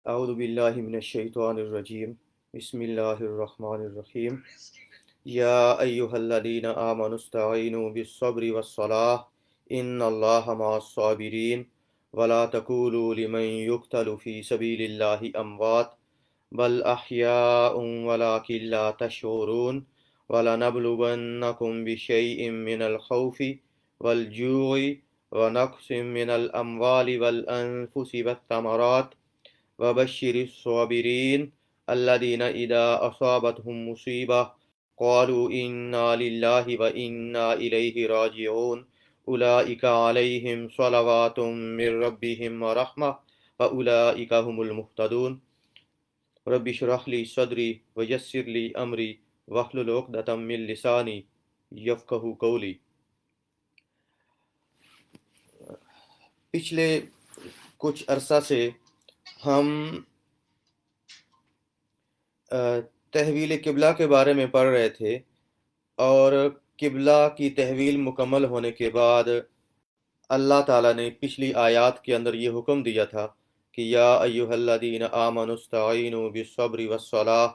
اعوذ باللہ من الشیطان الرجیم بسم اللہ الرحمن الرحیم یا ایہا الذین آمنوا استعینوا بالصبر والصلاة ان اللہ مع الصابرین ولا تقولوا لمن يقتل في سبیل اللہ اموات بل احیاء ولکن لا تشعرون ولنبلونکم بشیء من الخوف والجوع ونقص من الاموال والانفس والثمرات وبشر الصابرین الذین اذا اصابتهم مصیبہ قالوا انا للہ وانا الیہ راجعون اولئک علیہم صلوات من ربہم ورحمہ واولئک هم المہتدون رب اشرح لی صدری ویسر لی امری واحلل عقدۃ من لسانی یفقہوا قولی۔ پچھلے کچھ عرصہ سے ہم تحویل قبلہ کے بارے میں پڑھ رہے تھے، اور قبلہ کی تحویل مکمل ہونے کے بعد اللہ تعالیٰ نے پچھلی آیات کے اندر یہ حکم دیا تھا کہ یا ایہا الذین آمنوا استعینوا بالصبر والصلاة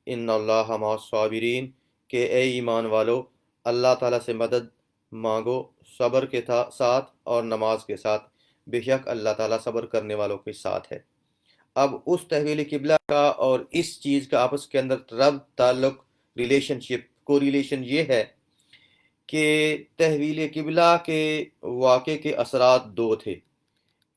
ان اللہ مع الصابرین، کہ اے ایمان والو اللہ تعالیٰ سے مدد مانگو صبر کے ساتھ اور نماز کے ساتھ، بے شک اللہ تعالیٰ صبر کرنے والوں کے ساتھ ہے۔ اب اس تحویل قبلہ کا اور اس چیز کا آپس کے اندر ربط، تعلق، ریلیشن شپ، کو ریلیشن یہ ہے کہ تحویل قبلہ کے واقعے کے اثرات دو تھے۔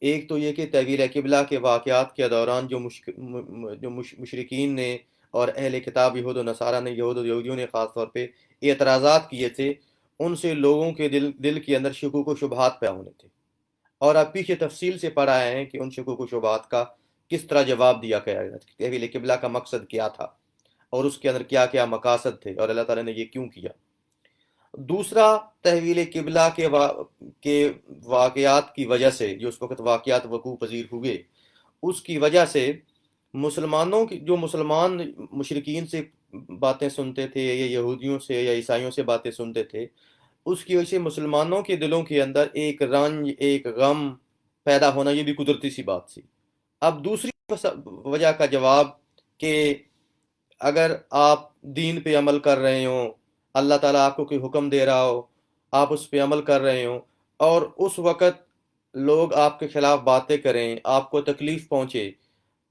ایک تو یہ کہ تحویل قبلہ کے واقعات کے دوران جو مشرکین نے اور اہل کتاب یہود و نصارہ نے، یہودیوں نے خاص طور پہ اعتراضات کیے تھے، ان سے لوگوں کے دل کے اندر شکوک و شبہات پیدا ہونے تھے، اور آپ پیچھے تفصیل سے پڑھ آئے ہیں کہ ان شکوک و شبہات کا کس طرح جواب دیا گیا، تحویل قبلہ کا مقصد کیا تھا اور اس کے اندر کیا کیا مقاصد تھے اور اللہ تعالیٰ نے یہ کیوں کیا۔ دوسرا، تحویل قبلہ کے واقعات کی وجہ سے، جو اس وقت واقعات وقوع پذیر ہوئے، اس کی وجہ سے مسلمانوں کی، جو مسلمان مشرکین سے باتیں سنتے تھے یا یہودیوں سے یا عیسائیوں سے باتیں سنتے تھے، اس کی وجہ سے مسلمانوں کے دلوں کے اندر ایک رنج، ایک غم پیدا ہونا، یہ بھی قدرتی سی بات تھی۔ اب دوسری وجہ کا جواب کہ اگر آپ دین پہ عمل کر رہے ہوں، اللہ تعالیٰ آپ کو کوئی حکم دے رہا ہو، آپ اس پہ عمل کر رہے ہوں، اور اس وقت لوگ آپ کے خلاف باتیں کریں، آپ کو تکلیف پہنچے،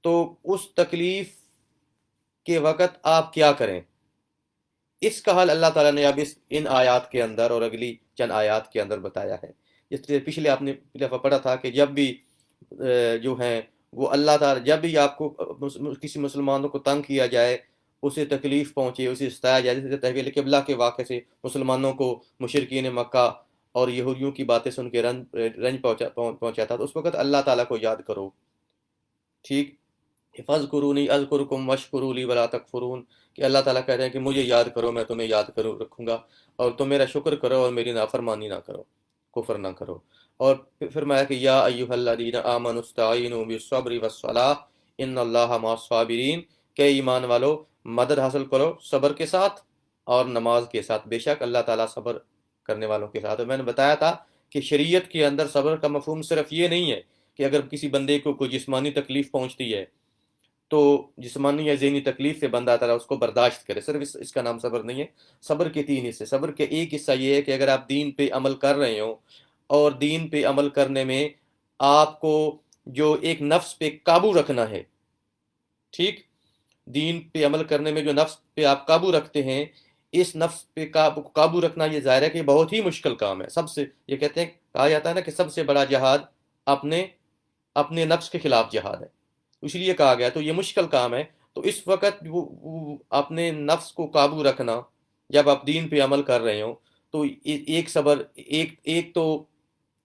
تو اس تکلیف کے وقت آپ کیا کریں؟ اس کا حل اللہ تعالیٰ نے اب ان آیات کے اندر اور اگلی چند آیات کے اندر بتایا ہے۔ جس طرح پچھلے آپ نے پڑھا تھا کہ جب بھی جو ہیں وہ اللہ تعالیٰ، جب بھی آپ کو کسی مسلمانوں کو تنگ کیا جائے، اسے تکلیف پہنچے، اسے ستایا جائے، جیسے تحویل قبلہ کے واقعے سے مسلمانوں کو مشرکین مکہ اور یہودیوں کی باتیں سن کے رنج پہنچا تھا، تو اس وقت اللہ تعالیٰ کو یاد کرو، ٹھیک؟ فَاذْكُرُونِي أَذْكُرْكُمْ وَاشْكُرُوا لِي وَلَا تَكْفُرُونَ، کہ اللہ تعالیٰ کہتے ہیں کہ مجھے یاد کرو، میں تمہیں یاد رکھوں گا، اور تم میرا شکر کرو اور میری نافرمانی نہ کرو، کفر نہ کرو۔ اور پھر فرمایا کہ یا ایھا الذین آمنوا استعینوا بالصبر والصلاة ان اللہ مع الصابرین، کہ ایمان والو مدد حاصل کرو صبر کے ساتھ اور نماز کے ساتھ، بے شک اللہ تعالیٰ صبر کرنے والوں کے ساتھ۔ اور میں نے بتایا تھا کہ شریعت کے اندر صبر کا مفہوم صرف یہ نہیں ہے کہ اگر کسی بندے کو کوئی جسمانی تکلیف پہنچتی ہے تو جسمانی یا ذہنی تکلیف سے بندہ تعالیٰ اس کو برداشت کرے، صرف اس کا نام صبر نہیں ہے۔ صبر کے تین حصے، صبر کے ایک حصہ یہ ہے کہ اگر آپ دین پہ عمل کر رہے ہوں اور دین پہ عمل کرنے میں آپ کو جو ایک نفس پہ قابو رکھنا ہے، ٹھیک، دین پہ عمل کرنے میں جو نفس پہ آپ قابو رکھتے ہیں، اس نفس پہ قابو رکھنا یہ ظاہر ہے کہ بہت ہی مشکل کام ہے۔ سب سے، یہ کہتے ہیں، کہا جاتا ہے نا کہ سب سے بڑا جہاد اپنے نفس کے خلاف جہاد ہے، اس لیے کہا گیا، تو یہ مشکل کام ہے۔ تو اس وقت وہ اپنے نفس کو قابو رکھنا، جب آپ دین پہ عمل کر رہے ہوں، تو ایک تو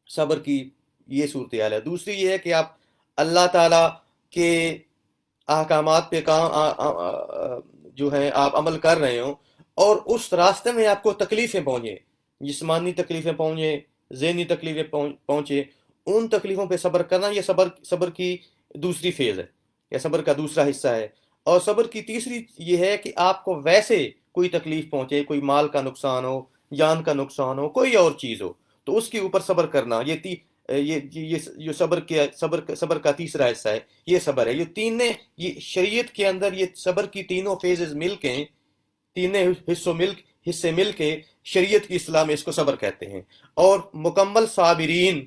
صبر کی یہ صورتحال ہے۔ دوسری یہ ہے کہ آپ اللہ تعالیٰ کے احکامات پہ جو ہے آپ عمل کر رہے ہوں، اور اس راستے میں آپ کو تکلیفیں پہنچیں، جسمانی تکلیفیں پہنچیں، ذہنی تکلیفیں پہنچے، ان تکلیفوں پہ صبر کرنا، یہ صبر کی دوسری فیز ہے، یا صبر کا دوسرا حصہ ہے۔ اور صبر کی تیسری یہ ہے کہ آپ کو ویسے کوئی تکلیف پہنچے، کوئی مال کا نقصان ہو، جان کا نقصان ہو، کوئی اور چیز ہو، تو اس کے اوپر صبر کرنا، یہ یہ صبر کا تیسرا حصہ ہے، یہ صبر ہے۔ یہ شریعت کے اندر یہ صبر کی تینوں فیزز مل کے، تینوں حصے مل کے شریعت کی اصطلاح میں اس کو صبر کہتے ہیں۔ اور مکمل صابرین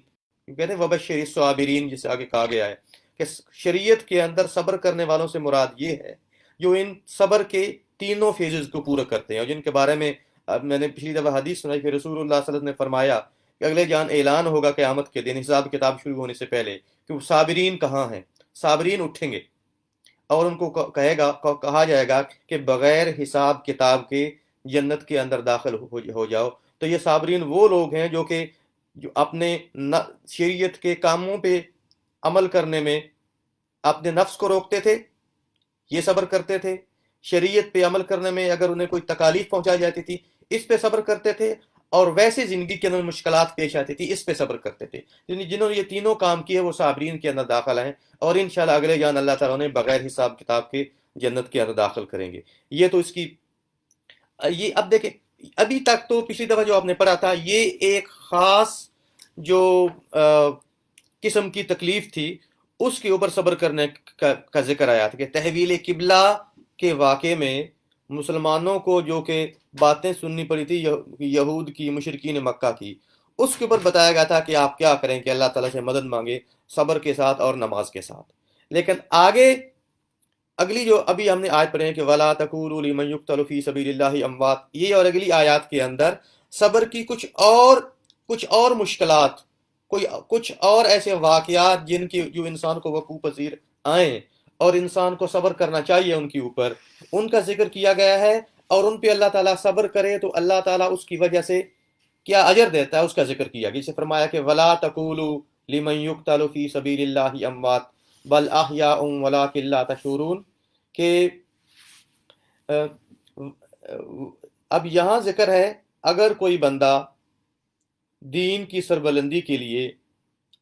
کہتے ہیں وبشر الصابرین، جسے آگے کہا گیا ہے کہ شریعت کے اندر صبر کرنے والوں سے مراد یہ ہے جو ان صبر کے تینوں فیزز کو پورا کرتے ہیں، اور جن کے بارے میں میں نے پچھلی دفعہ حدیث سنائی کہ رسول اللہ صلی اللہ علیہ وسلم نے فرمایا کہ اگلے جان اعلان ہوگا قیامت کے دن حساب کتاب شروع ہونے سے پہلے کہ وہ صابرین کہاں ہیں۔ صابرین اٹھیں گے اور ان کو کہا جائے گا کہ بغیر حساب کتاب کے جنت کے اندر داخل ہو جاؤ۔ تو یہ صابرین وہ لوگ ہیں جو اپنے شریعت کے کاموں پہ عمل کرنے میں اپنے نفس کو روکتے تھے، یہ صبر کرتے تھے۔ شریعت پہ عمل کرنے میں اگر انہیں کوئی تکالیف پہنچائی جاتی تھی اس پہ صبر کرتے تھے، اور ویسے زندگی کے اندر مشکلات پیش آتی تھی اس پہ صبر کرتے تھے۔ جنہوں نے یہ تینوں کام کیے وہ صابرین کے اندر داخل ہیں، اور انشاءاللہ اگلے جان اللہ تعالیٰ نے بغیر حساب کتاب کے جنت کے اندر داخل کریں گے۔ یہ تو اس کی یہ اب دیکھیں، ابھی تک تو پچھلی دفعہ جو آپ نے پڑھا تھا یہ ایک خاص جو قسم کی تکلیف تھی اس کے اوپر صبر کرنے کا ذکر آیا تھا کہ تحویل قبلہ کے واقعے میں مسلمانوں کو جو کہ باتیں سننی پڑی تھی یہود کی، مشرکین مکہ کی، اس کے اوپر بتایا گیا تھا کہ آپ کیا کریں کہ اللہ تعالیٰ سے مدد مانگے صبر کے ساتھ اور نماز کے ساتھ۔ لیکن آگے اگلی جو ابھی ہم نے آیت پڑھے ہیں کہ وَلَا تَقُولُوا لِمَن يُقْتَلُ فِي سَبِيلِ اللَّهِ أَمْوَاتٌ، یہ اور اگلی آیات کے اندر صبر کی کچھ اور مشکلات، کچھ اور ایسے واقعات جو انسان کو وقوع پذیر آئیں اور انسان کو صبر کرنا چاہیے ان کے اوپر، ان کا ذکر کیا گیا ہے، اور ان پہ اللہ تعالیٰ صبر کرے تو اللہ تعالیٰ اس کی وجہ سے کیا اجر دیتا ہے اس کا ذکر کیا گیا۔ جسے فرمایا کہ وَلَا تَقُولُوا لِمَن يُقْتَلُ فِي سَبِيلِ اللَّهِ أَمْوَاتٌ بَلْ أَحْيَاءٌ وَلَٰكِن لَّا تَشْعُرُونَ، کہ اب یہاں ذکر ہے اگر کوئی بندہ دین کی سربلندی کے لیے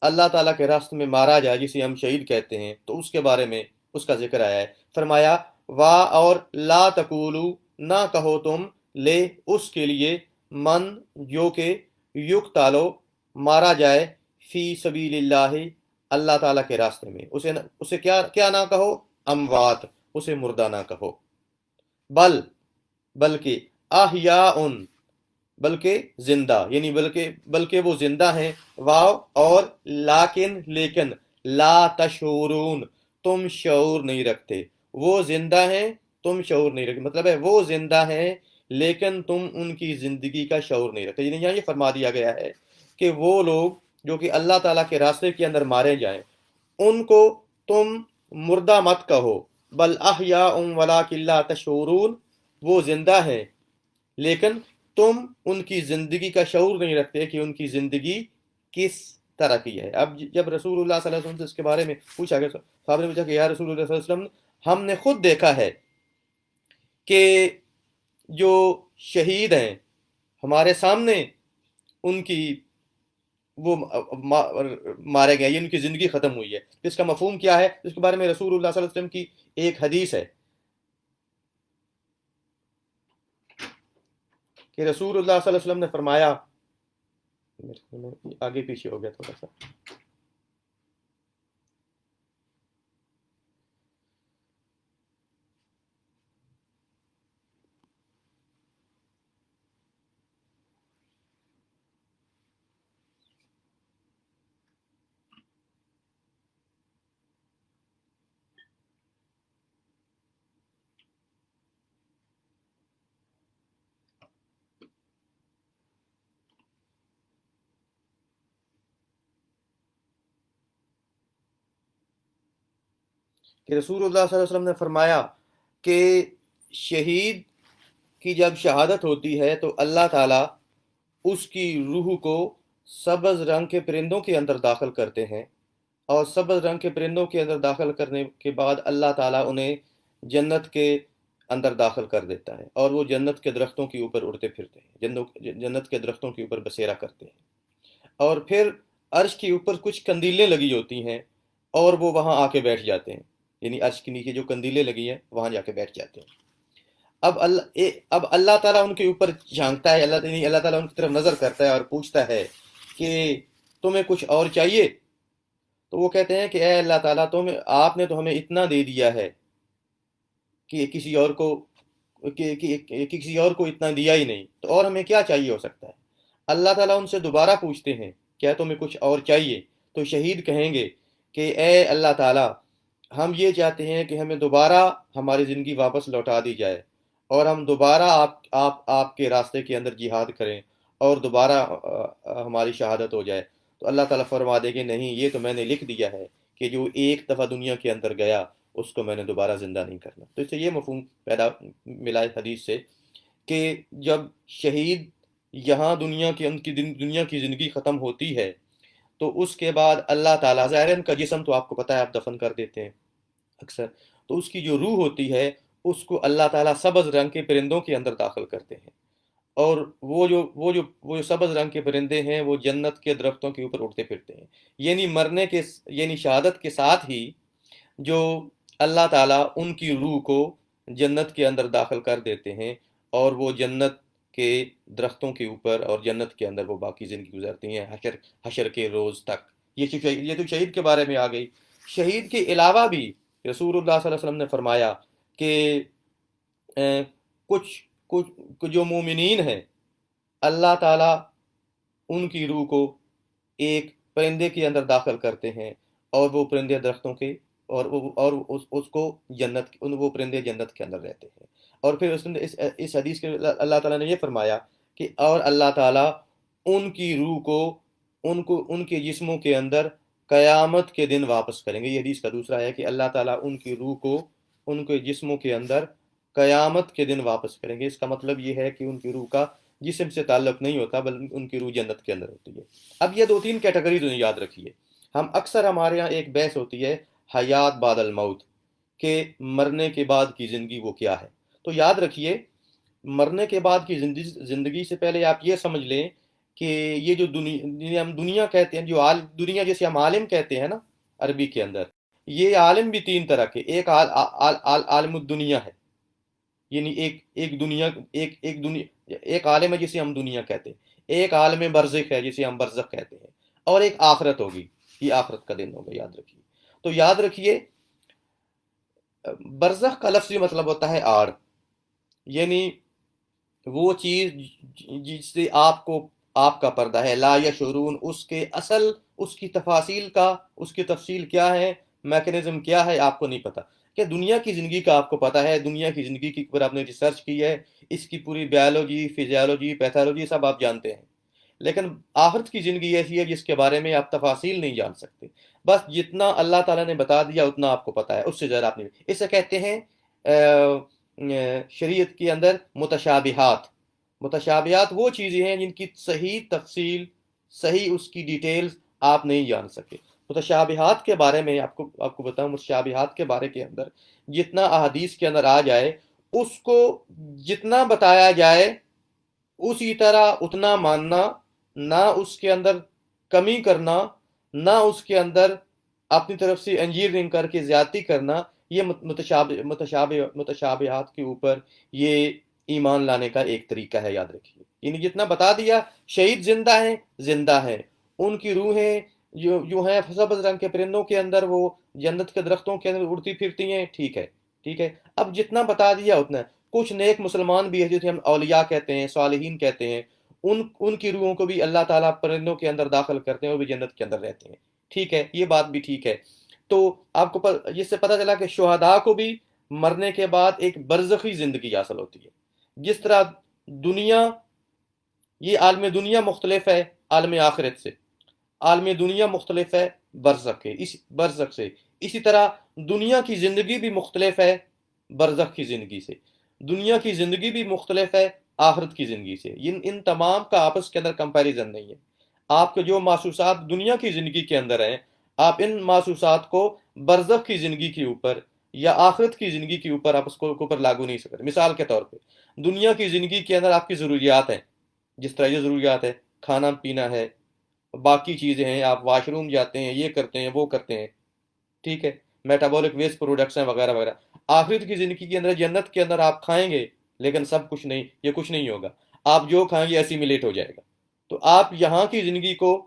اللہ تعالیٰ کے راستے میں مارا جائے، جسے ہم شہید کہتے ہیں، تو اس کے بارے میں اس کا ذکر آیا ہے۔ فرمایا وا اور لا تقولو، نہ کہو تم، لے اس کے لیے، من جو کہ یقتلو مارا جائے، فی سبیل اللہ اللہ تعالیٰ کے راستے میں، اسے کیا نہ کہو، اموات، اسے مردہ نہ کہو، بلکہ احیاء، بلکہ زندہ، یعنی بلکہ وہ زندہ ہیں، واو اور لیکن لا تشعرون، تم شعور نہیں رکھتے، وہ زندہ ہیں تم شعور نہیں رکھتے، مطلب ہے وہ زندہ ہیں لیکن تم ان کی زندگی کا شعور نہیں رکھتے۔ یعنی یہاں یہ فرما دیا گیا ہے کہ وہ لوگ جو کہ اللہ تعالیٰ کے راستے کے اندر مارے جائیں ان کو تم مردہ مت کہو، بل احیاء ولکن لا تشعرون، وہ زندہ ہیں لیکن تم ان کی زندگی کا شعور نہیں رکھتے کہ ان کی زندگی کس طرح کی ہے۔ اب جب رسول اللہ صلی اللہ علیہ وسلم سے اس کے بارے میں پوچھا گیا، صحابہ نے پوچھا کہ یا رسول اللہ صلی اللہ علیہ وسلم، ہم نے خود دیکھا ہے کہ جو شہید ہیں ہمارے سامنے ان کی وہ مارے گئے، ان کی زندگی ختم ہوئی ہے، اس کا مفہوم کیا ہے؟ اس کے بارے میں رسول اللہ صلی اللہ علیہ وسلم کی ایک حدیث ہے کہ رسول اللہ صلی اللہ علیہ وسلم نے فرمایا، آگے پیچھے ہو گیا تھوڑا سا، کہ رسول اللہ صلی اللہ علیہ وسلم نے فرمایا کہ شہید کی جب شہادت ہوتی ہے تو اللہ تعالیٰ اس کی روح کو سبز رنگ کے پرندوں کے اندر داخل کرتے ہیں، اور سبز رنگ کے پرندوں کے اندر داخل کرنے کے بعد اللہ تعالیٰ انہیں جنت کے اندر داخل کر دیتا ہے، اور وہ جنت کے درختوں کے اوپر اڑتے پھرتے ہیں، جنت کے درختوں کے اوپر بسیرا کرتے ہیں، اور پھر عرش کے اوپر کچھ قندیلیں لگی ہوتی ہیں اور وہ وہاں آ کے بیٹھ جاتے ہیں، یعنی عرش کے نیچے جو قندیلیں لگی ہیں وہاں جا کے بیٹھ جاتے ہیں۔ اب اللہ تعالیٰ ان کے اوپر جھانکتا ہے، اللہ تعالیٰ ان کی طرف نظر کرتا ہے اور پوچھتا ہے کہ تمہیں کچھ اور چاہیے؟ تو وہ کہتے ہیں کہ اے اللہ تعالیٰ، آپ نے تو ہمیں اتنا دے دیا ہے کہ کسی اور کو اتنا دیا ہی نہیں، تو اور ہمیں کیا چاہیے ہو سکتا ہے؟ اللہ تعالیٰ ان سے دوبارہ پوچھتے ہیں کیا تمہیں کچھ اور چاہیے؟ تو شہید کہیں گے کہ اے اللہ تعالیٰ، ہم یہ چاہتے ہیں کہ ہمیں دوبارہ ہماری زندگی واپس لوٹا دی جائے، اور ہم دوبارہ آپ کے راستے کے اندر جہاد کریں، اور دوبارہ ہماری شہادت ہو جائے۔ تو اللہ تعالیٰ فرما دے گے نہیں، یہ تو میں نے لکھ دیا ہے کہ جو ایک دفعہ دنیا کے اندر گیا اس کو میں نے دوبارہ زندہ نہیں کرنا۔ تو اس سے یہ مفہوم پیدا ملا ہے حدیث سے کہ جب شہید یہاں دنیا کی زندگی ختم ہوتی ہے تو اس کے بعد اللہ تعالیٰ، ظاہر ہے ان کا جسم تو آپ کو پتہ ہے آپ دفن کر دیتے ہیں اکثر، تو اس کی جو روح ہوتی ہے اس کو اللہ تعالیٰ سبز رنگ کے پرندوں کے اندر داخل کرتے ہیں، اور وہ جو سبز رنگ کے پرندے ہیں وہ جنت کے درختوں کے اوپر اڑتے پھرتے ہیں۔ یعنی شہادت کے ساتھ ہی جو اللہ تعالیٰ ان کی روح کو جنت کے اندر داخل کر دیتے ہیں، اور وہ جنت کے درختوں کے اوپر اور جنت کے اندر وہ باقی زندگی گزارتی ہیں حشر کے روز تک۔ یہ تو شہید کے بارے میں آ گئی۔ شہید کے علاوہ بھی رسول اللہ صلی اللہ علیہ وسلم نے فرمایا کہ کچھ جو مومنین ہیں، اللہ تعالیٰ ان کی روح کو ایک پرندے کے اندر داخل کرتے ہیں، اور وہ پرندے درختوں کے اور اس کو وہ پرندے جنت کے اندر رہتے ہیں۔ اور پھر اس حدیث کے اللہ تعالیٰ نے یہ فرمایا کہ اور اللہ تعالیٰ ان کی روح کو ان کے جسموں کے اندر قیامت کے دن واپس کریں گے۔ یہ حدیث کا دوسرا ہے کہ اللہ تعالیٰ ان کی روح کو ان کے جسموں کے اندر قیامت کے دن واپس کریں گے۔ اس کا مطلب یہ ہے کہ ان کی روح کا جسم سے تعلق نہیں ہوتا، بلکہ ان کی روح جنت کے اندر ہوتی ہے۔ اب یہ 2-3 کیٹیگریز یاد رکھیے۔ ہمارے ہاں ایک بحث ہوتی ہے حیات بعد الموت، کہ مرنے کے بعد کی زندگی وہ کیا ہے۔ تو یاد رکھیے، مرنے کے بعد کی زندگی سے پہلے آپ یہ سمجھ لیں کہ یہ جو ہم دنیا کہتے ہیں، جو دنیا جیسے ہم عالم کہتے ہیں نا عربی کے اندر، یہ عالم بھی 3 طرح کے، ایک عالم الدنیا ہے، یعنی ایک عالم ہے جسے ہم دنیا کہتے ہیں، ایک عالم برزخ ہے جسے ہم برزخ کہتے ہیں، اور ایک آخرت ہوگی، یہ آخرت کا دن ہوگا، یاد رکھیے۔ تو یاد رکھیے، برزخ کا لفظی مطلب ہوتا ہے آڑ، یعنی وہ چیز جس سے آپ کا پردہ ہے، لا یشعرون، اس کی تفصیل کیا ہے، میکانزم کیا ہے، آپ کو نہیں پتا۔ کہ دنیا کی زندگی کا آپ کو پتا ہے، دنیا کی زندگی کے اوپر آپ نے ریسرچ کی ہے، اس کی پوری بائیولوجی، فزیالوجی، پیتھولوجی سب آپ جانتے ہیں، لیکن آخرت کی زندگی ایسی ہے جس کے بارے میں آپ تفاصیل نہیں جان سکتے۔ بس جتنا اللہ تعالیٰ نے بتا دیا اتنا آپ کو پتا ہے، اس سے زیادہ آپ نہیں۔ اسے کہتے ہیں شریعت کے اندر متشابہات۔ متشابہات وہ چیزیں ہیں جن کی صحیح تفصیل، صحیح اس کی ڈیٹیلز آپ نہیں جان سکے۔ متشابہات کے بارے میں آپ کو بتاؤں، متشابہات کے بارے کے اندر جتنا احادیث کے اندر آ جائے، اس کو جتنا بتایا جائے اسی طرح اتنا ماننا، نہ اس کے اندر کمی کرنا، نہ اس کے اندر اپنی طرف سے انجینئرنگ کر کے زیادتی کرنا۔ یہ متشابہات کے اوپر یہ ایمان لانے کا ایک طریقہ ہے، یاد رکھیے۔ یعنی جتنا بتا دیا، شہید زندہ ہیں، ان کی روحیں جو ہیں سبز رنگ کے پرندوں کے اندر، وہ جنت کے درختوں کے اندر اڑتی پھرتی ہیں، ٹھیک ہے۔ اب جتنا بتا دیا اتنا۔ کچھ نیک مسلمان بھی ہے جسے ہم اولیاء کہتے ہیں، صالحین کہتے ہیں، ان کی روحوں کو بھی اللہ تعالیٰ پرندوں کے اندر داخل کرتے ہیں، وہ بھی جنت کے اندر رہتے ہیں، ٹھیک ہے، یہ بات بھی ٹھیک ہے۔ تو آپ کو اس سے پتہ چلا کہ شہداء کو بھی مرنے کے بعد ایک برزخی زندگی حاصل ہوتی ہے۔ جس طرح یہ عالم دنیا مختلف ہے عالم آخرت سے، عالم دنیا مختلف ہے برزخ سے، اسی طرح دنیا کی زندگی بھی مختلف ہے برزخ کی زندگی سے، دنیا کی زندگی بھی مختلف ہے آخرت کی زندگی سے۔ ان تمام کا آپس کے اندر کمپیریزن نہیں ہے۔ آپ کے جو محسوسات دنیا کی زندگی کے اندر ہیں، آپ ان محسوسات کو برزخ کی زندگی کے اوپر یا آخرت کی زندگی کے اوپر آپ اس کو اوپر لاگو نہیں سکتے۔ مثال کے طور پہ دنیا کی زندگی کے اندر آپ کی ضروریات ہیں، جس طرح یہ ضروریات ہے، کھانا پینا ہے، باقی چیزیں ہیں، آپ واش روم جاتے ہیں، یہ کرتے ہیں، وہ کرتے ہیں، ٹھیک ہے، میٹابولک ویسٹ پروڈکٹس ہیں وغیرہ وغیرہ۔ آخرت کی زندگی کے اندر، جنت کے اندر آپ کھائیں گے لیکن کچھ نہیں ہوگا، آپ جو کھائیں گے ایسیمیلیٹ ہو جائے گا۔ تو آپ یہاں کی زندگی کو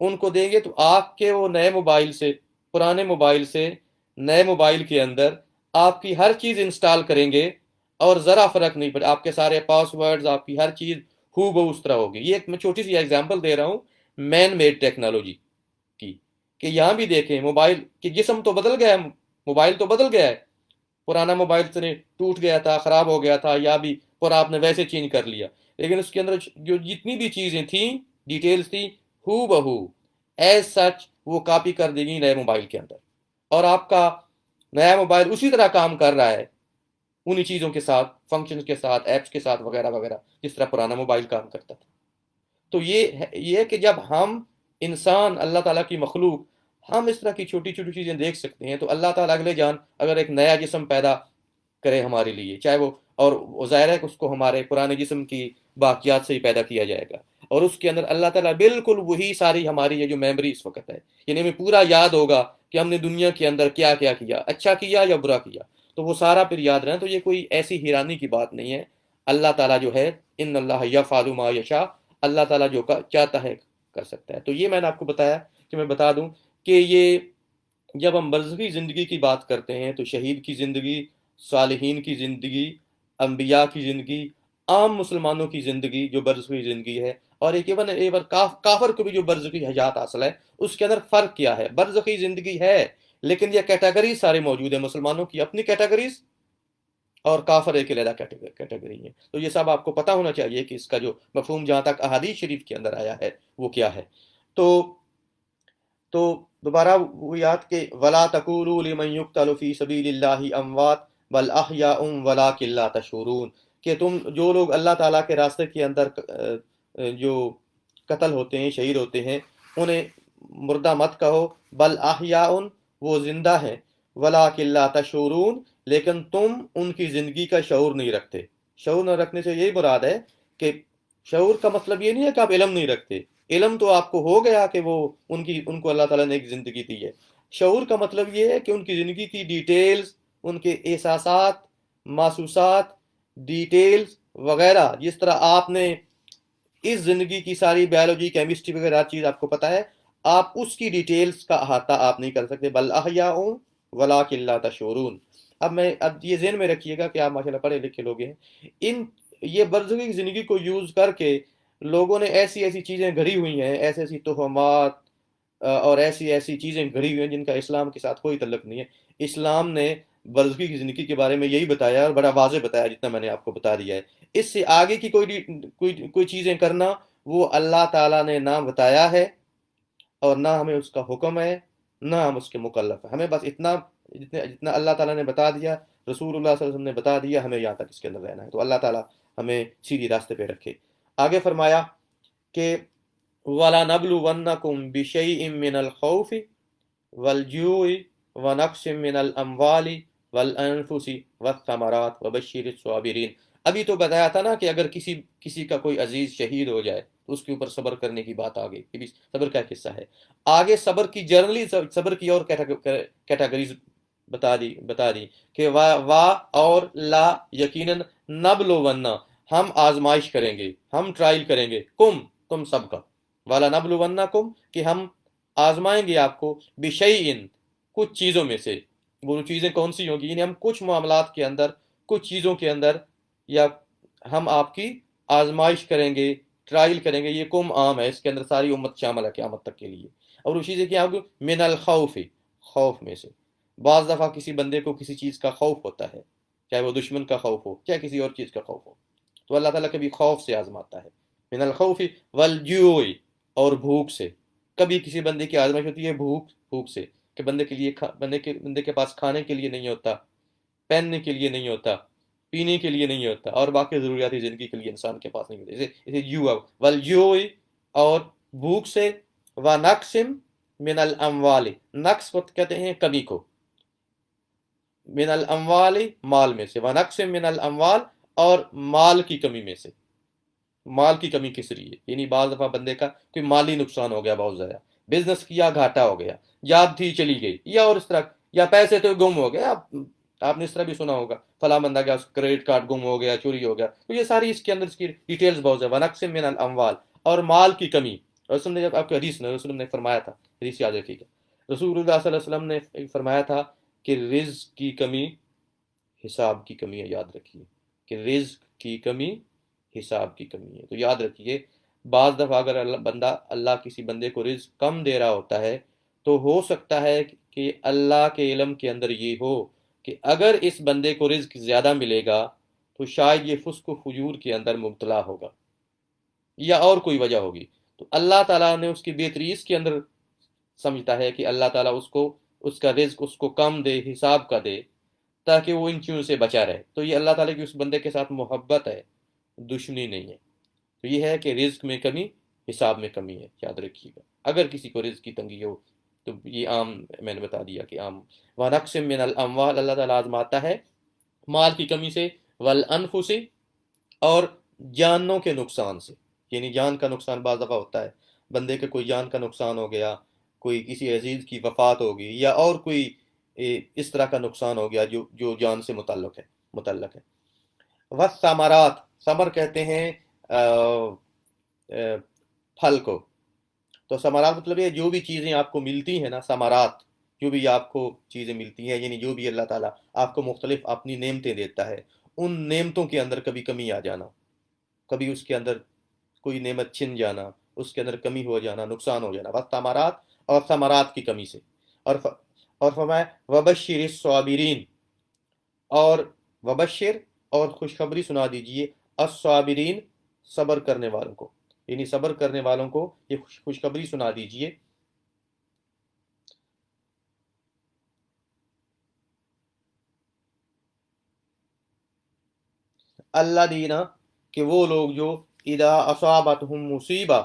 ان کو دیں گے تو آپ کے وہ نئے موبائل سے، پرانے موبائل سے نئے موبائل کے اندر آپ کی ہر چیز انسٹال کریں گے، اور ذرا فرق نہیں پڑے، آپ کے سارے پاس ورڈز، آپ کی ہر چیز ہو بہ اس طرح ہوگی۔ یہ ایک میں چھوٹی سی ایگزامپل دے رہا ہوں مین میڈ ٹیکنالوجی کی، کہ یہاں بھی دیکھیں موبائل کہ جسم تو بدل گیا ہے، موبائل تو بدل گیا ہے، پرانا موبائل سے ٹوٹ گیا تھا، خراب ہو گیا تھا، یا بھی اور آپ نے ویسے چینج کر لیا، لیکن اس کے اندر جو جتنی بھی چیزیں تھیں، ڈیٹیلز تھیں، ہو بہو ایز سچ وہ کاپی کر دے گی نئے موبائل کے اندر، اور آپ کا نیا موبائل اسی طرح کام کر رہا ہے، انہی چیزوں کے ساتھ، فنکشن کے ساتھ، ایپس کے ساتھ، وغیرہ وغیرہ، جس طرح پرانا موبائل کام کرتا تھا۔ تو یہ ہے کہ جب ہم انسان، اللہ تعالیٰ کی مخلوق، ہم اس طرح کی چھوٹی چھوٹی چیزیں دیکھ سکتے ہیں، تو اللہ تعالیٰ اگلے جان اگر ایک نیا جسم پیدا کرے ہمارے لیے، چاہے وہ ظاہر ہے کہ اس کو ہمارے پرانے جسم کی باقیات سے ہی پیدا کیا جائے گا، اور اس کے اندر اللہ تعالیٰ بالکل وہی ساری ہماری یہ جو میموری اس وقت ہے، یعنی ہمیں پورا یاد ہوگا کہ ہم نے دنیا کے اندر کیا کیا کیا، اچھا کیا یا برا کیا، تو وہ سارا پھر یاد رہے۔ تو یہ کوئی ایسی حیرانی کی بات نہیں ہے، اللہ تعالیٰ جو ہے ان اللہ یفعل ما یشاء، اللہ تعالیٰ جو چاہتا ہے کر سکتا ہے۔ تو یہ میں نے آپ کو بتایا کہ میں بتا دوں کہ یہ جب ہم برزخی زندگی کی بات کرتے ہیں تو شہید کی زندگی، صالحین کی زندگی، انبیاء کی زندگی، عام مسلمانوں کی زندگی جو برزخی زندگی ہے، اور ایک کافر کو بھی جو برزخی حیات حاصل ہے، اس کے اندر فرق کیا ہے۔ برزخی زندگی ہے لیکن یہ کیٹیگریز سارے موجود ہیں، مسلمانوں کی اپنی کیٹیگریز اور کافر ایک علیحدہ کیٹیگری ہے۔ تو یہ سب آپ کو پتہ ہونا چاہیے کہ اس کا جو مفہوم جہاں تک احادیث شریف کے اندر آیا ہے وہ کیا ہے۔ تو دوبارہ وہ یاد کہ وَلَا تَقُولُوا لِمَن يُقْتَلُ فِي سَبِيلِ اللَّهِ أَمْوَاتٌ بَلْ أَحْيَاءٌ وَلَٰكِن لَّا تَشْعُرُونَ، کہ تم جو لوگ اللہ تعالیٰ کے راستے کے اندر جو قتل ہوتے ہیں، شہید ہوتے ہیں، انہیں مردہ مت کہو، بل احیاء وہ زندہ ہیں، وَلَٰكِن لَّا تَشْعُرُونَ لیکن تم ان کی زندگی کا شعور نہیں رکھتے۔ شعور نہ رکھنے سے یہی مراد ہے کہ شعور کا مطلب یہ نہیں ہے کہ آپ علم نہیں رکھتے، علم تو آپ کو ہو گیا کہ وہ ان کو اللہ تعالیٰ نے ایک زندگی دی ہے۔ شعور کا مطلب یہ ہے کہ ان کی زندگی کی ڈیٹیلز، ان کے احساسات، محسوسات، ڈیٹیلز وغیرہ، جس طرح آپ نے اس زندگی کی ساری بیولوجی، کیمسٹری وغیرہ ہر چیز آپ کو پتہ ہے، آپ اس کی ڈیٹیلز کا احاطہ آپ نہیں کر سکتے۔ بل احیاء ولکن لا تشعرون۔ اب یہ ذہن میں رکھیے گا کہ آپ ماشاءاللہ پڑھے لکھے لوگ ہیں، یہ برزخی زندگی کو یوز کر کے لوگوں نے ایسی ایسی چیزیں گھڑی ہوئی ہیں، ایسی ایسی تہمات اور ایسی ایسی چیزیں گھڑی ہوئی ہیں جن کا اسلام کے ساتھ کوئی تعلق نہیں ہے۔ اسلام نے برزخی کی زندگی کے بارے میں یہی بتایا، اور بڑا واضح بتایا جتنا میں نے آپ کو بتا دیا ہے۔ اس سے آگے کی کوئی چیزیں کرنا وہ اللہ تعالیٰ نے نہ بتایا ہے، اور نہ ہمیں اس کا حکم ہے، نہ ہم اس کے مکلف ہیں۔ ہمیں بس جتنا اللہ تعالیٰ نے بتا دیا، رسول اللہ صلی اللہ علیہ وسلم نے بتا دیا، ہمیں یہاں تک اس کے اندر رہنا ہے۔ تو اللہ تعالیٰ ہمیں سیدھی راستے پہ رکھے۔ آگے فرمایا کہ وَلَنَبْلُوَنَّكُمْ بِشَيْءٍ مِّنَ الْخَوْفِ وَالْجُوعِ وَنَقْصٍ مِّنَ الْأَمْوَالِ وَالْأَنفُسِ وَالثَّمَرَاتِ وَبَشِّرِ الصَّابِرِينَ۔ ابھی تو بتایا تھا نا کہ اگر کسی کا کوئی عزیز شہید ہو جائے تو اس کے اوپر صبر کرنے کی بات آگے، یہ بھی صبر کا قصہ ہے۔ آگے صبر کی جنرلی صبر کی اور کیٹیگریز بتا دی کہ وا اور لا یقیناً نبلونا ہم آزمائش کریں گے، ہم ٹرائل کریں گے، تم سب کا، والا نبلونکم کہ ہم آزمائیں گے آپ کو، بشیئن کچھ چیزوں میں سے۔ وہ چیزیں کون سی ہوں گی؟ یعنی ہم کچھ معاملات کے اندر، کچھ چیزوں کے اندر، یا ہم آپ کی آزمائش کریں گے، ٹرائل کریں گے۔ یہ عام ہے، اس کے اندر ساری امت شامل ہے قیامت تک کے لیے۔ اور وہ چیزیں کیا ہوگی؟ من الخوف، خوف میں سے۔ بعض دفعہ کسی بندے کو کسی چیز کا خوف ہوتا ہے، چاہے وہ دشمن کا خوف ہو، چاہے کسی اور چیز کا خوف ہو، تو اللہ تعالیٰ کبھی خوف سے آزماتا ہے۔ من الخوف والجوع، اور بھوک سے۔ کبھی کسی بندے کی آزمائش ہوتی ہے بھوک سے، کہ بندے کے پاس کھانے کے لیے نہیں ہوتا، پہننے کے لیے نہیں ہوتا، پینے کے لیے نہیں ہوتا، اور باقی ضروریاتی زندگی کے لیے انسان کے پاس نہیں ہوتے، اسے جوع والجوع، اور بھوک سے، ونقص من الاموال، نقص کو کہتے ہیں کمی کو، من الاموال مال میں سے، ونقص من الاموال اور مال کی کمی میں سے۔ مال کی کمی کس لیے؟ یعنی بعض دفعہ بندے کا کوئی مالی نقصان ہو گیا بہت زیادہ، بزنس کیا گھاٹا ہو گیا، یاد تھی چلی گئی، یا اور اس طرح، یا پیسے تو گم ہو گئے۔ آپ نے اس طرح بھی سنا ہوگا فلاں بندہ گیا، کریڈٹ کارڈ گم ہو گیا، چوری ہو گیا، تو یہ ساری اس کے اندر اس کی ڈیٹیلز بہت ہے۔ ونقص من الاموال، اور مال کی کمی، رسول نے جب آپ کی حدیث نے رسول نے فرمایا تھا، حدیث یاد رکھیے گا، رسول اللہ صلی اللہ علیہ وسلم نے فرمایا تھا کہ رزق کی کمی حساب کی کمی ہے، یاد رکھیے کہ رزق کی کمی حساب کی کمی ہے۔ تو یاد رکھیے بعض دفعہ اگر اللہ کسی بندے کو رزق کم دے رہا ہوتا ہے تو ہو سکتا ہے کہ اللہ کے علم کے اندر یہ ہو کہ اگر اس بندے کو رزق زیادہ ملے گا تو شاید یہ فسق و فجور کے اندر مبتلا ہوگا یا اور کوئی وجہ ہوگی، تو اللہ تعالیٰ نے اس کی بہتری اس کے اندر سمجھتا ہے کہ اللہ تعالیٰ اس کا رزق اس کو کم دے، حساب کا دے، تاکہ وہ ان چیزوں سے بچا رہے۔ تو یہ اللہ تعالیٰ کی اس بندے کے ساتھ محبت ہے، دشمنی نہیں ہے۔ تو یہ ہے کہ رزق میں کمی حساب میں کمی ہے، یاد رکھیے گا۔ اگر کسی کو رزق کی تنگی ہو تو یہ عام، میں نے بتا دیا کہ عام وَنَقْصٍ مِّنَ الْأَمْوَالِ، اللہ تعالیٰ آزماتا ہے مال کی کمی سے، وَالْأَنفُسِ، اور جانوں کے نقصان سے، یعنی جان کا نقصان بعض دفعہ ہوتا ہے، بندے کے کوئی جان کا نقصان ہو گیا، کوئی کسی عزیز کی وفات ہوگی یا اور کوئی اس طرح کا نقصان ہو گیا جو جان سے متعلق ہے۔ وَالثَّمَرَاتِ، ثمر کہتے ہیں پھل کو، تو ثمرات مطلب یہ جو بھی چیزیں آپ کو ملتی ہیں نا، ثمرات جو بھی آپ کو چیزیں ملتی ہیں، یعنی جو بھی اللہ تعالیٰ آپ کو مختلف اپنی نعمتیں دیتا ہے، ان نعمتوں کے اندر کبھی کمی آ جانا، کبھی اس کے اندر کوئی نعمت چھن جانا، اس کے اندر کمی ہو جانا، نقصان ہو جانا، بس ثمرات اور ثمرات کی کمی سے۔ اور فرمایا وبشر الصابرین، اور وبشر اور خوشخبری سنا دیجئے الصابرین، صبر کرنے والوں کو، یعنی صبر کرنے والوں کو یہ خوشخبری سنا دیجئے۔ اللہ دینا، کہ وہ لوگ جو اذا اصابتہم مصیبہ،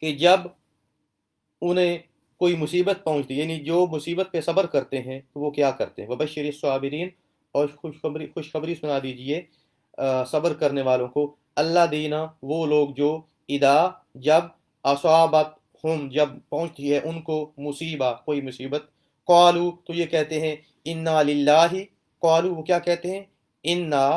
کہ جب انہیں کوئی مصیبت پہنچتی، یعنی جو مصیبت پہ صبر کرتے ہیں تو وہ کیا کرتے ہیں، وبشر الصابرین، اور خوشخبری سنا دیجئے صبر کرنے والوں کو، اللہ دینا، وہ لوگ جو اذا، جب، اصابت ہم، جب پہنچتی ہے ان کو مصیبہ، کوئی مصیبت، قالو، تو یہ کہتے ہیں انا للہ، قالو، وہ کیا کہتے ہیں، انا،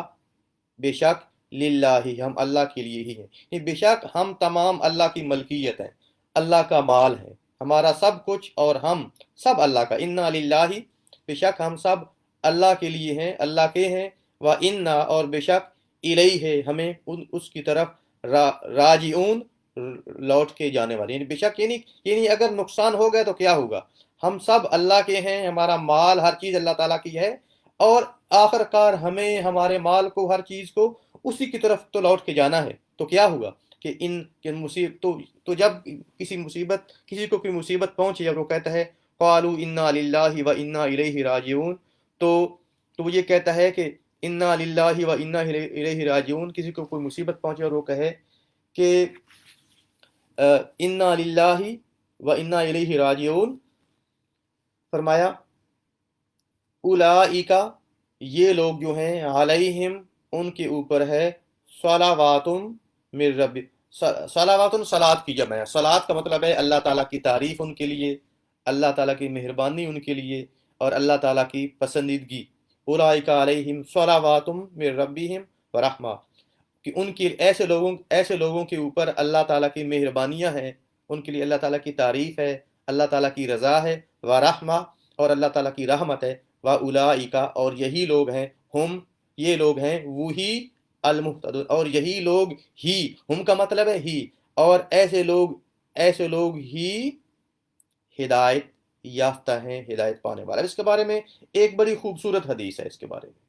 بے شک، للہ، ہم اللہ کے لیے ہی ہیں، بے شک ہم تمام اللہ کی ملکیت ہیں، اللہ کا مال ہے، ہمارا سب کچھ اور ہم سب اللہ کا، انا للہ، بے شک ہم سب اللہ کے لیے ہیں، اللہ کے ہیں، وَإِنَّا، اور بے شک، الیہ، ہمیں اس کی طرف راجعون، لوٹ کے جانے والے، یعنی بے شک، یعنی اگر نقصان ہو گیا تو کیا ہوگا، ہم سب اللہ کے ہیں، ہمارا مال، ہر چیز اللہ تعالیٰ کی ہے، اور آخر کار ہمیں ہمارے مال کو، ہر چیز کو اسی کی طرف تو لوٹ کے جانا ہے، تو کیا ہوگا کہ مصیبت، تو جب کسی کو کوئی مصیبت پہنچے اور وہ کہتا ہے قالوا انا للہ و انا الیہ راجعون، تو وہ یہ کہتا ہے کہ انا للہ و انا الیہ راجعون، کسی کو کوئی مصیبت پہنچے اور وہ کہے کہ انا للہ و انا الیہ راجعون، فرمایا اولئک، یہ لوگ جو ہیں، علیہم، ان کے اوپر ہے، صلوات من رب، صلوات، صلات کی جمع ہے، صلات کا مطلب ہے اللہ تعالیٰ کی تعریف ان کے لیے، اللہ تعالیٰ کی مہربانی ان کے لیے، اور اللہ تعالیٰ کی پسندیدگی، اولئک علیہم صلوات من ربہم ورحمہ، کہ ان کے ایسے لوگوں کے اوپر اللہ تعالیٰ کی مہربانیاں ہیں، ان کے لیے اللہ تعالیٰ کی تعریف ہے، اللہ تعالیٰ کی رضا ہے، ورحمہ، اور اللہ تعالیٰ کی رحمت ہے، وَأُولَئِكَ، اور یہی لوگ ہیں، ہم، یہ لوگ ہیں، وہی، المہتدون، اور یہی لوگ ہی، ہم کا مطلب ہے ہی، اور ایسے لوگ ہی ہدایت یافتہ ہیں، ہدایت پانے والا۔ اس کے بارے میں ایک بڑی خوبصورت حدیث ہے، اس کے بارے میں،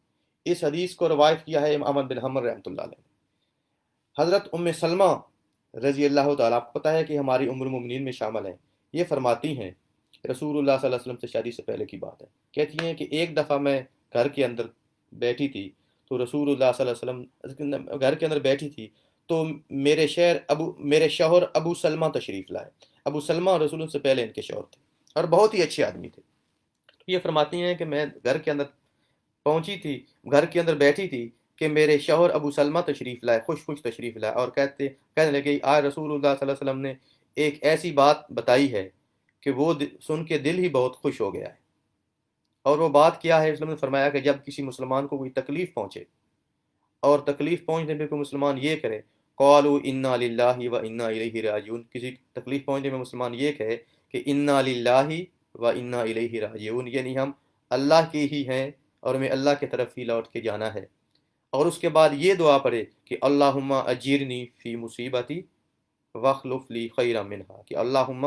اس حدیث کو روایت کیا ہے امام بن حنبل رحمۃ اللہ علیہ۔ حضرت ام سلمہ رضی اللہ تعالیٰ، آپ کو پتہ ہے کہ ہماری ام المؤمنین میں شامل ہیں، یہ فرماتی ہیں، رسول اللہ صلی اللہ علیہ وسلم سے شادی سے پہلے کی بات ہے، کہتی ہیں کہ ایک دفعہ میں گھر کے اندر بیٹھی تھی، تو رسول اللہ صلی اللہ علیہ وسلم گھر کے اندر بیٹھی تھی، تو میرے شوہر ابو سلمہ تشریف لائے۔ ابو سلمہ رسول اللہ سے پہلے ان کے شوہر تھے، اور بہت ہی اچھے آدمی تھے۔ یہ فرماتی ہیں کہ میں گھر کے اندر پہنچی تھی، گھر کے اندر بیٹھی تھی کہ میرے شوہر ابو سلمہ تشریف لائے، خوش تشریف لائے، اور کہنے لگے آج رسول اللہ صلی اللہ علیہ وسلم نے ایک ایسی بات بتائی ہے کہ وہ سن کے دل ہی بہت خوش ہو گیا ہے۔ اور وہ بات کیا ہے؟ اسلام نے فرمایا کہ جب کسی مسلمان کو کوئی تکلیف پہنچے، اور تکلیف پہنچنے پہ کوئی مسلمان یہ کرے قالوا انا للہ و انا الیہ راجعون، کسی تکلیف پہنچنے میں مسلمان یہ کہے کہ انا للہ و انا الیہ راجعون، یعنی ہم اللہ کے ہی ہیں اور ہمیں اللہ کی طرف ہی لوٹ کے جانا ہے، اور اس کے بعد یہ دعا پڑھے کہ اللہم اجرنی فی مصیبتی وخلف لی خیرا منہا، کہ اللہم،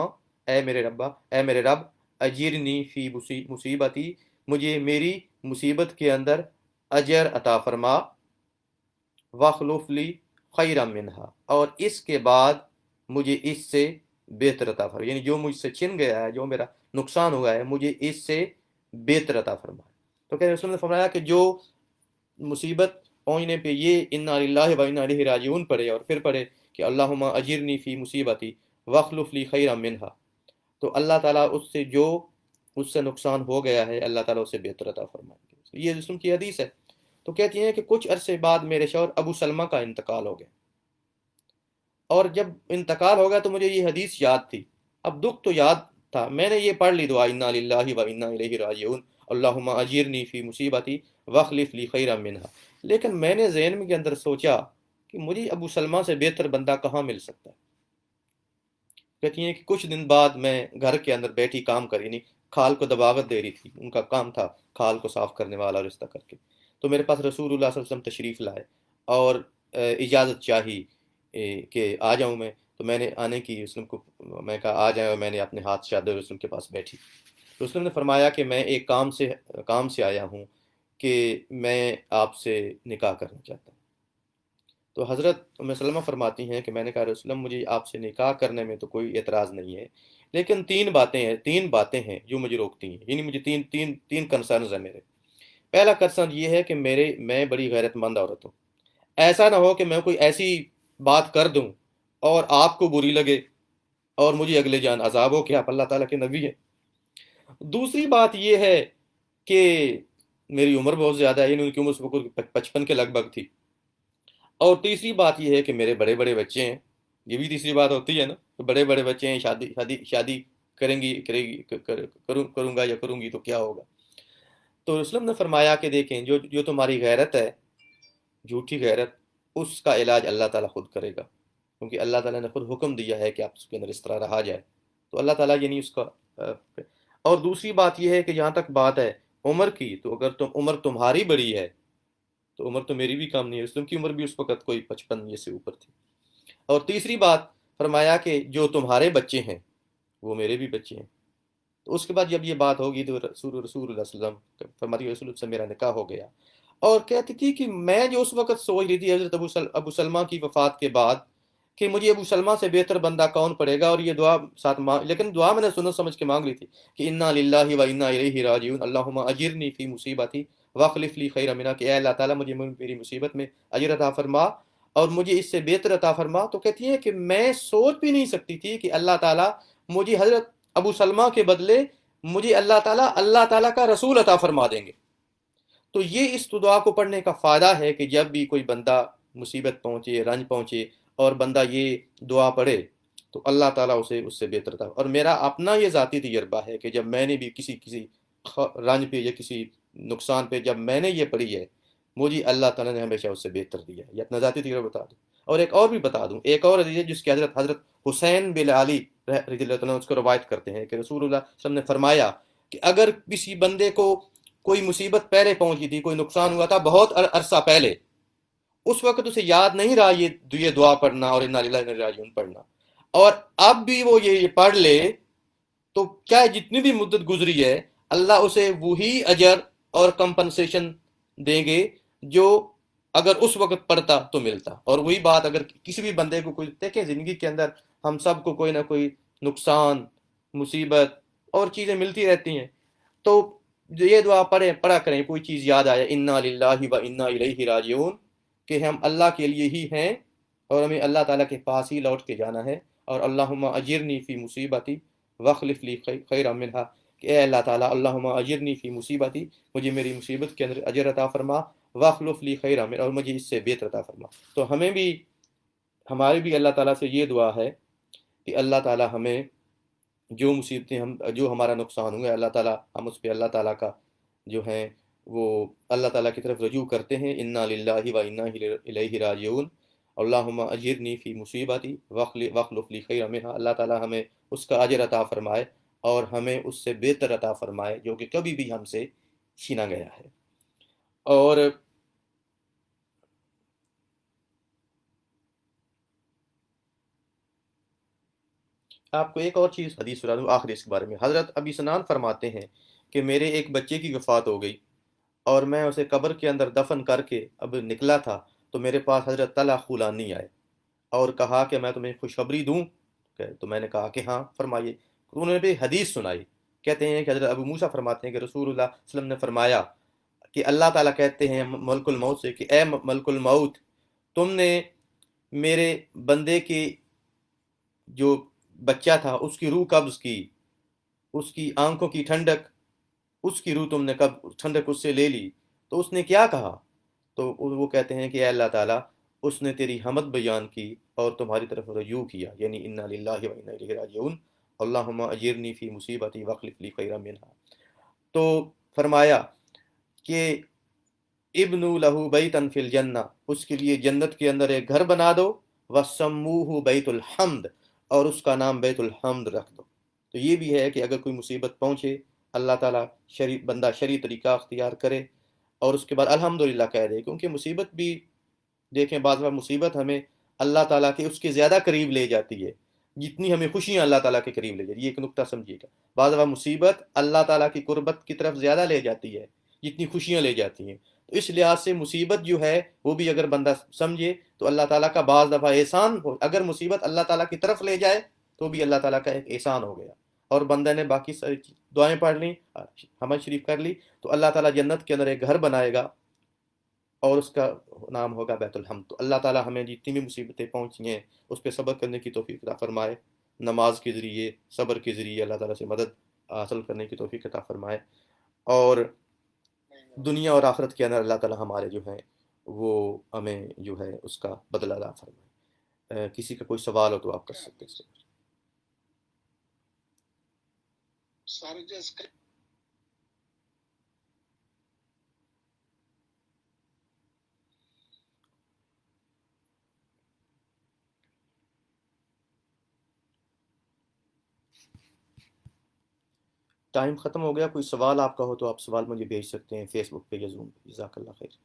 اے میرے رب، اجرنی فی مصیبتی، مجھے میری مصیبت کے اندر اجر عطا فرما، وخلف لی خیرا منہا، اور اس کے بعد مجھے اس سے بہتر عطا فرما، یعنی جو مجھ سے چھن گیا ہے، جو میرا نقصان ہوا ہے، مجھے اس سے بہتر عطا فرما۔ تو کہ رسول نے فرمایا کہ جو مصیبت پہنچنے پہ یہ انا للہ و انا الیہ راجعون پڑھے اور پھر پڑھے کہ اللہم اجرنی فی مصیبتی وخلف لی خیرا منہا، تو اللہ تعالیٰ اس سے نقصان ہو گیا ہے، اللہ تعالیٰ اسے بہتر عطا فرمائیں گے۔ یہ رسول کی حدیث ہے۔ تو کہتی ہیں کہ کچھ عرصے بعد میرے شوہر ابو سلمہ کا انتقال ہو گیا، اور جب انتقال ہو گیا تو مجھے یہ حدیث یاد تھی۔ اب دکھ تو یاد تھا، میں نے یہ پڑھ لی دعا انا للہ و انا الیہ راجعون اللہم اجرنی فی مصیبتی وخلف لی خیرا منہا، لیکن میں نے ذہن کے اندر سوچا کہ مجھے ابو سلمہ سے بہتر بندہ کہاں مل سکتا ہے۔ کہتی ہیں کہ کچھ دن بعد میں گھر کے اندر بیٹھی کام کر، یعنی کھال کو دباوت دے رہی تھی، ان کا کام تھا کھال کو صاف کرنے والا رشتہ کر کے، تو میرے پاس رسول اللہ صلی اللہ علیہ وسلم تشریف لائے اور اجازت چاہی کہ آ جاؤں میں، تو میں نے آنے کی رسول کو میں کہا آ جائیں، اور میں نے اپنے ہاتھ چادر رسول کے پاس بیٹھی۔ رسول نے فرمایا کہ میں ایک کام سے آیا ہوں کہ میں آپ سے نکاح کرنا چاہتا ہوں۔ تو حضرت ام سلمہ فرماتی ہیں کہ میں نے کہا رسول اللہ مجھے آپ سے نکاح کرنے میں تو کوئی اعتراض نہیں ہے، لیکن تین باتیں ہیں جو مجھے روکتی ہیں، یعنی مجھے تین کنسرنز ہیں میرے۔ پہلا کنسرن یہ ہے کہ میں بڑی غیرت مند عورت ہوں، ایسا نہ ہو کہ میں کوئی ایسی بات کر دوں اور آپ کو بری لگے اور مجھے اگلے جان عذاب ہو کہ آپ اللہ تعالیٰ کے نبی ہیں۔ دوسری بات یہ ہے کہ میری عمر بہت زیادہ ہے، یعنی ان کی عمر 55 کے لگ بھگ تھی، اور تیسری بات یہ ہے کہ میرے بڑے بڑے بچے ہیں۔ یہ بھی تیسری بات ہوتی ہے نا، بڑے بڑے بچے ہیں، شادی کروں گا یا کروں گی تو کیا ہوگا۔ تو رسول نے فرمایا کہ دیکھیں جو تمہاری غیرت ہے، جھوٹی غیرت، اس کا علاج اللہ تعالیٰ خود کرے گا، کیونکہ اللہ تعالیٰ نے خود حکم دیا ہے کہ آپ اس کے اندر اس طرح رہا جائے، تو اللہ تعالیٰ یعنی اس کا اور دوسری بات یہ ہے کہ جہاں تک بات ہے عمر کی، تو اگر عمر تمہاری بڑی ہے تو عمر تو میری بھی کم نہیں ہے، رسول کی عمر بھی اس وقت کوئی 55 یہ سے اوپر تھی۔ اور تیسری بات فرمایا کہ جو تمہارے بچے ہیں وہ میرے بھی بچے ہیں۔ تو اس کے بعد جب یہ بات ہوگی تو رسول اللہ صلی اللہ علیہ وسلم فرماتی رسول اللہ سے میرا نکاح ہو گیا، اور کہتی تھی کہ میں جو اس وقت سوچ رہی تھی حضرت ابو سلمہ کی وفات کے بعد کہ مجھے ابو سلمہ سے بہتر بندہ کون پڑے گا، اور یہ دعا ساتھ لیکن دعا میں نے سنت سمجھ کے مانگ لی تھی کہ انا للہ و انا الیہ راجعون اللہم اجرنی فی مصیبتی وخلف لی خیرا منہا، کہ اے اللہ تعالیٰ مجھے میری مصیبت میں اجر عطا فرما اور مجھے اس سے بہتر عطا فرما۔ تو کہتی ہے کہ میں سوچ بھی نہیں سکتی تھی کہ اللہ تعالیٰ مجھے حضرت ابو سلمہ کے بدلے مجھے اللہ تعالیٰ کا رسول عطا فرما دیں گے۔ تو یہ اس دعا کو پڑھنے کا فائدہ ہے کہ جب بھی کوئی بندہ مصیبت پہنچے، رنج پہنچے، اور بندہ یہ دعا پڑھے تو اللہ تعالیٰ اس سے بہتر تھا۔ اور میرا اپنا یہ ذاتی تجربہ ہے کہ جب میں نے بھی کسی رنج پہ یا کسی نقصان پہ جب میں نے یہ پڑھی ہے، مجھے اللہ تعالیٰ نے ہمیشہ اس سے بہتر دیا ہے۔ یہ اپنا ذاتی تجربہ بتا دوں، اور ایک اور بھی بتا دوں، ایک اور حدیث ہے جس کی حضرت حسین بن علی رضی اللہ تعالیٰ اس کو روایت کرتے ہیں کہ رسول اللہ صلی اللہ علیہ وسلم نے فرمایا کہ اگر کسی بندے کو کوئی مصیبت پہلے پہنچی تھی، کوئی نقصان ہوا تھا بہت عرصہ پہلے، اس وقت اسے یاد نہیں رہا یہ دعا پڑھنا اور انا للہ و انا الیہ راجعون پڑھنا، اور اب بھی وہ یہ پڑھ لے تو کیا جتنی بھی مدت گزری ہے اللہ اسے وہی اجر اور کمپنسیشن دیں گے جو اگر اس وقت پڑھتا تو ملتا۔ اور وہی بات اگر کسی بھی بندے کو کوئی دیکھیں، زندگی کے اندر ہم سب کو کوئی نہ کوئی نقصان، مصیبت اور چیزیں ملتی رہتی ہیں، تو یہ دعا پڑھا کریں، کوئی چیز یاد آئے انا للہ و انا الیہ راجعون، کہ ہم اللہ کے لیے ہی ہیں اور ہمیں اللہ تعالیٰ کے پاس ہی لوٹ کے جانا ہے، اور اللہم اجرنی فی مصیبتی وخلف لی خیرا منہا، کہ اے اللہ تعالیٰ اللہم اجرنی فی مصیبتی، مجھے میری مصیبت کے اندر اجر عطا فرما، وخلف لی خیرا منہا، اور مجھے اس سے بہتر عطا فرما۔ تو ہماری بھی اللہ تعالیٰ سے یہ دعا ہے کہ اللہ تعالیٰ ہمیں جو مصیبتیں جو ہمارا نقصان ہوئے، اللہ تعالیٰ ہم اس پہ اللہ تعالیٰ کا جو ہیں وہ اللہ تعالیٰ کی طرف رجوع کرتے ہیں، انا للہ و انا الیہ راجعون، اللہم اجرنی فی مصیبتی واخلف لی خیرا منہا، اللہ تعالی ہمیں اس کا اجر عطا فرمائے اور ہمیں اس سے بہتر عطا فرمائے جو کہ کبھی بھی ہم سے چھینا گیا ہے۔ اور آپ کو ایک اور چیز حدیث سنا دوں آخری اس کے بارے میں۔ حضرت ابی سنان فرماتے ہیں کہ میرے ایک بچے کی وفات ہو گئی اور میں اسے قبر کے اندر دفن کر کے اب نکلا تھا تو میرے پاس حضرت طلحہ خولانی آئے اور کہا کہ میں تمہیں خوشخبری دوں، تو میں نے کہا کہ ہاں فرمائیے۔ انہوں نے بھی حدیث سنائی، کہتے ہیں کہ حضرت ابو موسیٰ فرماتے ہیں کہ رسول اللہ صلی اللہ علیہ وسلم نے فرمایا کہ اللہ تعالیٰ کہتے ہیں ملک الموت سے کہ اے ملک الموت، تم نے میرے بندے کی جو بچہ تھا اس کی روح قبض کی، اس کی آنکھوں کی ٹھنڈک، اس کی روح تم نے کب ٹھنڈک اس سے لے لی، تو اس نے کیا کہا؟ تو وہ کہتے ہیں کہ اے اللہ تعالیٰ، اس نے تیری حمد بیان کی اور تمہاری طرف رجوع کیا، یعنی انا للہ و انا الیہ راجعون، اللہم اجرنی فی مصیبتی واخلف لی خیرا منہا۔ تو فرمایا کہ ابن لہو بیتن فی الجنہ، اس کے لیے جنت کے اندر ایک گھر بنا دو، وسموہ بیت الحمد، اور اس کا نام بیت الحمد رکھ دو۔ تو یہ بھی ہے کہ اگر کوئی مصیبت پہنچے، اللہ تعالیٰ بندہ شرعی طریقہ اختیار کرے اور اس کے بعد الحمدللہ کہہ دے، کیونکہ مصیبت بھی دیکھیں بعض بار مصیبت ہمیں اللہ تعالیٰ کے اس کے زیادہ قریب لے جاتی ہے جتنی ہمیں خوشیاں اللہ تعالیٰ کے قریب لے جاتی ہے۔ یہ ایک نقطہ سمجھیے گا، بعض بار مصیبت اللہ تعالیٰ کی قربت کی طرف زیادہ لے جاتی ہے جتنی خوشیاں لے جاتی ہیں۔ تو اس لحاظ سے مصیبت جو ہے وہ بھی اگر بندہ سمجھے تو اللہ تعالیٰ کا بعض دفعہ احسان ہو، اگر مصیبت اللہ تعالیٰ کی طرف لے جائے تو بھی اللہ تعالیٰ کا ایک احسان ہو گیا، اور بندہ نے باقی ساری دعائیں پڑھ لیں، حمد شریف کر لی، تو اللہ تعالیٰ جنت کے اندر ایک گھر بنائے گا اور اس کا نام ہوگا بیت الحمد۔ تو اللہ تعالیٰ ہمیں جتنی بھی مصیبتیں پہنچی ہیں اس پہ صبر کرنے کی توفیق عطا فرمائے، نماز کے ذریعے صبر کے ذریعے اللہ تعالیٰ سے مدد حاصل کرنے کی توفیق عطا فرمائے، اور دنیا اور آخرت کے اندر اللہ تعالیٰ ہمارے جو ہیں وہ ہمیں جو ہے اس کا بدلہ عطا فرمائے۔ کسی کا کوئی سوال ہو تو آپ کر سکتے ہیں۔ ٹائم ختم ہو گیا، کوئی سوال آپ کا ہو تو آپ سوال مجھے بھیج سکتے ہیں فیس بک پہ یا زوم پہ۔ جزاک اللہ خیر۔